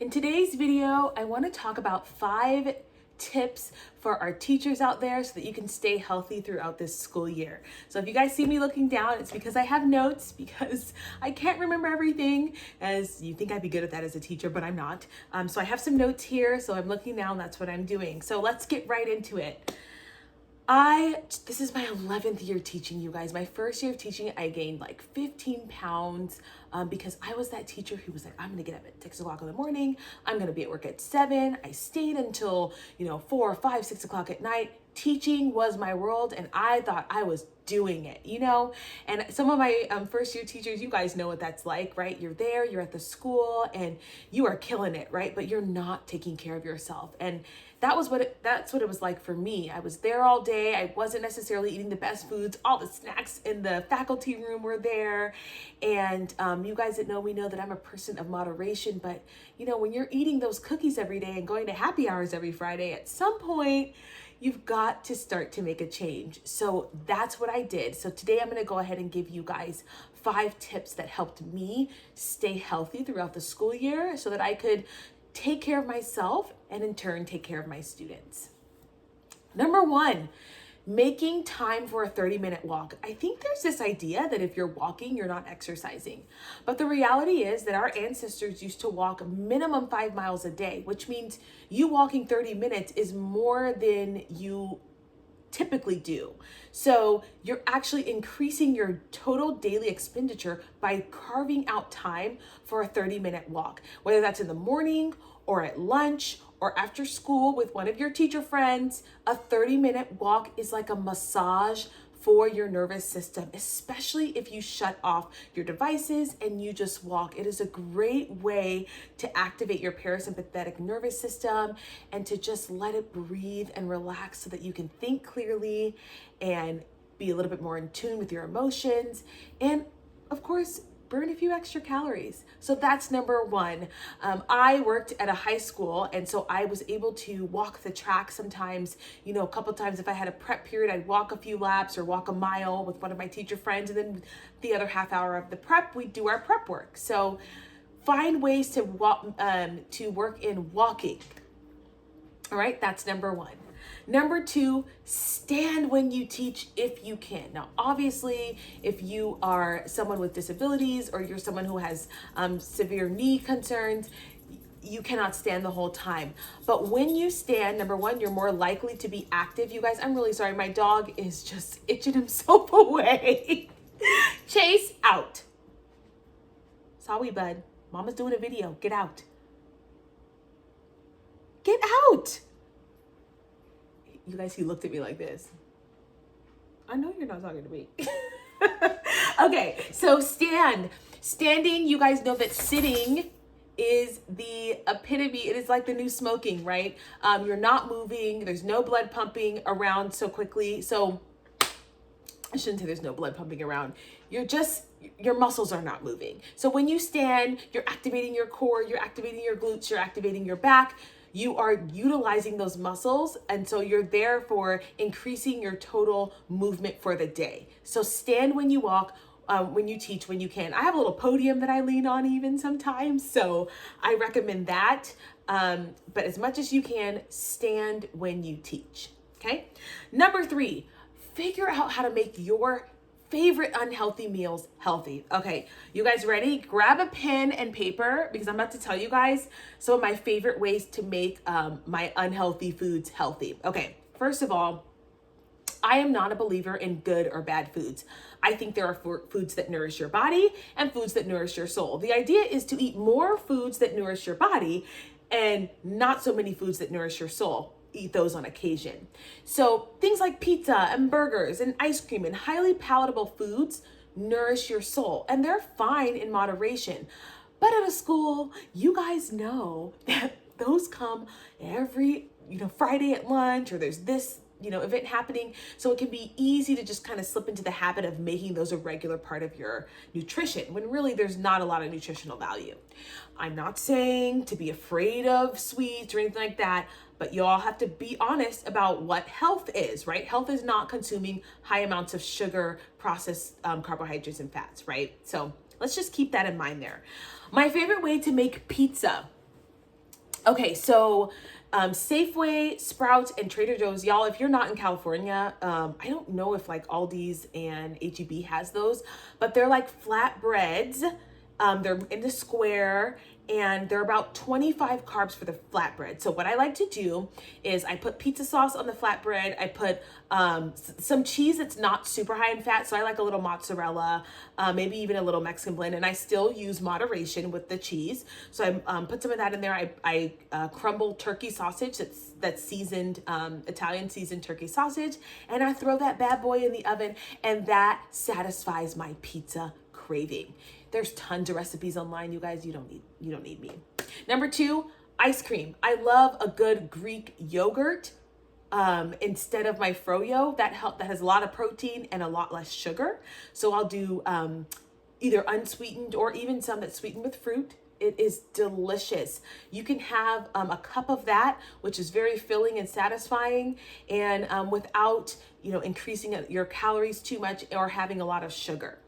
In today's video, I want to talk about 5 tips for our teachers out there so that you can stay healthy throughout this school year. So if you guys see me looking down, it's because I have notes because I can't remember everything, as you think I'd be good at that as a teacher, but I'm not. So I have some notes here, so I'm looking down, that's what I'm doing. So let's get right into it. This is my 11th year teaching, you guys. My first year of teaching, I gained like 15 pounds because I was that teacher who was like, I'm gonna get up at 6 o'clock in the morning. I'm gonna be at work at 7. I stayed until, 4, 5, 6 o'clock at night. Teaching was my world and I thought I was doing it, And some of my first year teachers, you guys know what that's like, right? You're there, you're at the school and you are killing it, right? But you're not taking care of yourself. And that's what it was like for me. I was there all day. I wasn't necessarily eating the best foods. All the snacks in the faculty room were there. And you guys that know me know that I'm a person of moderation. But, when you're eating those cookies every day and going to happy hours every Friday, at some point, you've got to start to make a change. So that's what I did. So today I'm going to go ahead and give you guys 5 tips that helped me stay healthy throughout the school year so that I could take care of myself and in turn take care of my students. Number 1, making time for a 30-minute walk. I think there's this idea that if you're walking, you're not exercising. But the reality is that our ancestors used to walk minimum 5 miles a day, which means you walking 30 minutes is more than you typically do. So you're actually increasing your total daily expenditure by carving out time for a 30-minute walk, whether that's in the morning or at lunch or after school with one of your teacher friends. A 30-minute walk is like a massage for your nervous system, especially if you shut off your devices and you just walk. It is a great way to activate your parasympathetic nervous system and to just let it breathe and relax so that you can think clearly and be a little bit more in tune with your emotions. And of course, burn a few extra calories. So that's number 1. I worked at a high school, and so I was able to walk the track sometimes, a couple times. If I had a prep period, I'd walk a few laps or walk a mile with one of my teacher friends. And then the other half hour of the prep, we'd do our prep work. So find ways to work in walking. All right, that's number 1. Number 2, stand when you teach if you can. Now, obviously, if you are someone with disabilities or you're someone who has severe knee concerns, you cannot stand the whole time. But when you stand, number 1, you're more likely to be active. You guys, I'm really sorry. My dog is just itching himself away. Chase, out. Sorry, bud. Mama's doing a video. Get out. Get out. You guys, he looked at me like this. I know you're not talking to me. Okay, so standing, you guys know that sitting is the epitome. It is like the new smoking, right? You're not moving. There's no blood pumping around so quickly. So I shouldn't say there's no blood pumping around. Your muscles are not moving. So when you stand, you're activating your core, you're activating your glutes, you're activating your back. You are utilizing those muscles, and so you're there for increasing your total movement for the day. So stand when you walk, when you teach, when you can. I have a little podium that I lean on even sometimes, so I recommend that. But as much as you can, stand when you teach, okay? Number 3, figure out how to make your favorite unhealthy meals healthy. Okay, you guys ready? Grab a pen and paper because I'm about to tell you guys some of my favorite ways to make my unhealthy foods healthy. Okay, first of all, I am not a believer in good or bad foods. I think there are foods that nourish your body and foods that nourish your soul. The idea is to eat more foods that nourish your body and not so many foods that nourish your soul. Eat those on occasion. So things like pizza and burgers and ice cream and highly palatable foods nourish your soul, and they're fine in moderation. But at a school, you guys know that those come every Friday at lunch, or there's this event happening. So it can be easy to just kind of slip into the habit of making those a regular part of your nutrition when really there's not a lot of nutritional value. I'm not saying to be afraid of sweets or anything like that, but you all have to be honest about what health is, right? Health is not consuming high amounts of sugar, processed carbohydrates, and fats, right? So let's just keep that in mind there. My favorite way to make pizza Okay, so Safeway, Sprouts, and Trader Joe's, y'all, if you're not in California, I don't know if like Aldi's and HEB has those, but they're like flatbreads. They're in the square, and they're about 25 carbs for the flatbread. So what I like to do is I put pizza sauce on the flatbread. I put some cheese that's not super high in fat. So I like a little mozzarella, maybe even a little Mexican blend, and I still use moderation with the cheese. So I put some of that in there. I crumble turkey sausage that's seasoned, Italian seasoned turkey sausage, and I throw that bad boy in the oven, and that satisfies my pizza craving. There's tons of recipes online, you guys. You don't need me. Number 2, ice cream. I love a good Greek yogurt instead of my froyo. That has a lot of protein and a lot less sugar. So I'll do either unsweetened or even some that's sweetened with fruit. It is delicious. You can have a cup of that, which is very filling and satisfying, and without increasing your calories too much or having a lot of sugar.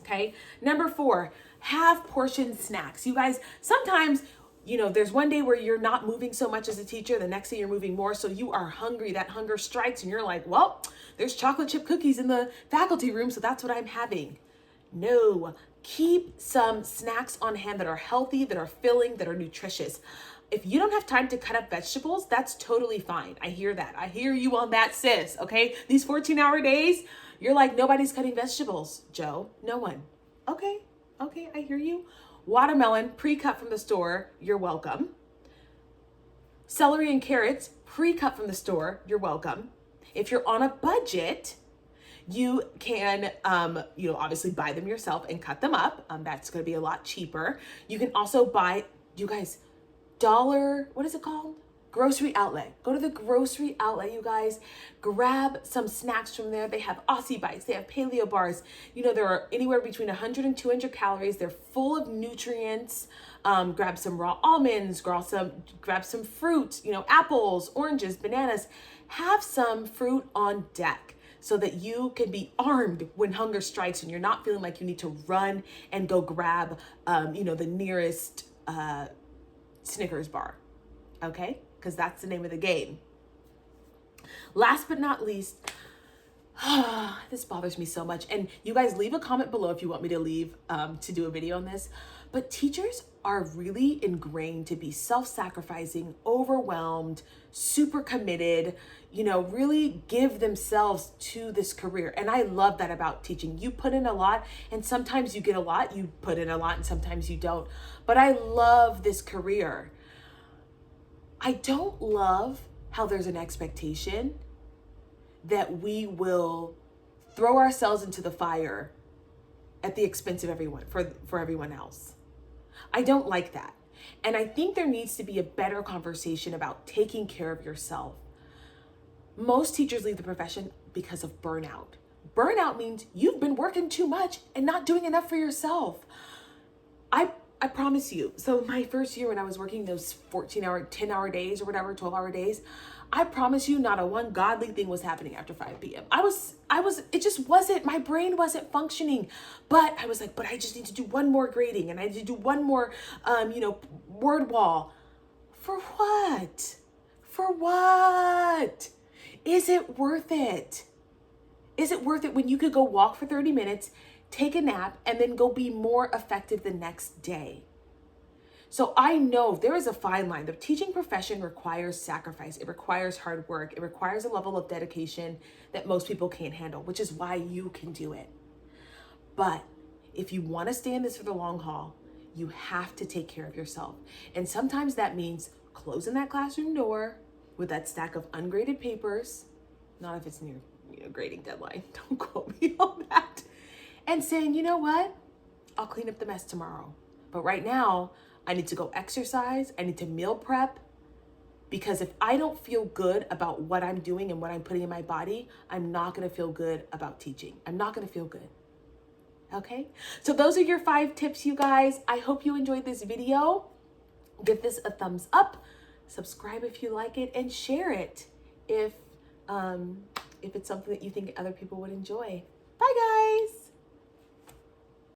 Okay. Number 4, have portion snacks. You guys, sometimes, there's one day where you're not moving so much as a teacher. The next day you're moving more. So you are hungry. That hunger strikes and you're like, well, there's chocolate chip cookies in the faculty room, so that's what I'm having. No, keep some snacks on hand that are healthy, that are filling, that are nutritious. If you don't have time to cut up vegetables, that's totally fine. I hear that. I hear you on that, sis. Okay. These 14-hour days, you're like, nobody's cutting vegetables, Joe. No one. Okay, I hear you. Watermelon, pre-cut from the store, you're welcome. Celery and carrots, pre-cut from the store, you're welcome. If you're on a budget, you can, obviously buy them yourself and cut them up. That's going to be a lot cheaper. You can also buy, you guys, what is it called? Grocery outlet. Go to the grocery outlet, you guys. Grab some snacks from there. They have Aussie Bites. They have paleo bars. There are anywhere between 100 and 200 calories. They're full of nutrients. Grab some raw almonds. Grab some fruit. Apples, oranges, bananas. Have some fruit on deck so that you can be armed when hunger strikes and you're not feeling like you need to run and go grab, the nearest Snickers bar. Okay? Because that's the name of the game. Last but not least, this bothers me so much. And you guys, leave a comment below if you want me to do a video on this. But teachers are really ingrained to be self-sacrificing, overwhelmed, super committed, really give themselves to this career. And I love that about teaching. You put in a lot, and sometimes you get a lot. You put in a lot, and sometimes you don't. But I love this career. I don't love how there's an expectation that we will throw ourselves into the fire at the expense of everyone, for everyone else. I don't like that. And I think there needs to be a better conversation about taking care of yourself. Most teachers leave the profession because of burnout. Burnout means you've been working too much and not doing enough for yourself. I promise you. So my first year when I was working those 14-hour, 10-hour days or whatever, 12-hour days, I promise you not a one godly thing was happening after 5 p.m. It just wasn't, my brain wasn't functioning. But I was like, but I just need to do one more grading and I need to do one more, word wall. For what? For what? Is it worth it? Is it worth it when you could go walk for 30 minutes, take a nap, and then go be more effective the next day? So I know there is a fine line. The teaching profession requires sacrifice. It requires hard work. It requires a level of dedication that most people can't handle, which is why you can do it. But if you want to stay in this for the long haul, you have to take care of yourself. And sometimes that means closing that classroom door with that stack of ungraded papers, not if it's near grading deadline, don't quote me on that, and saying, you know what, I'll clean up the mess tomorrow. But right now, I need to go exercise. I need to meal prep, because if I don't feel good about what I'm doing and what I'm putting in my body, I'm not going to feel good about teaching. I'm not going to feel good. Okay? So those are your 5 tips, you guys. I hope you enjoyed this video. Give this a thumbs up, subscribe if you like it, and share it if it's something that you think other people would enjoy. Bye, guys.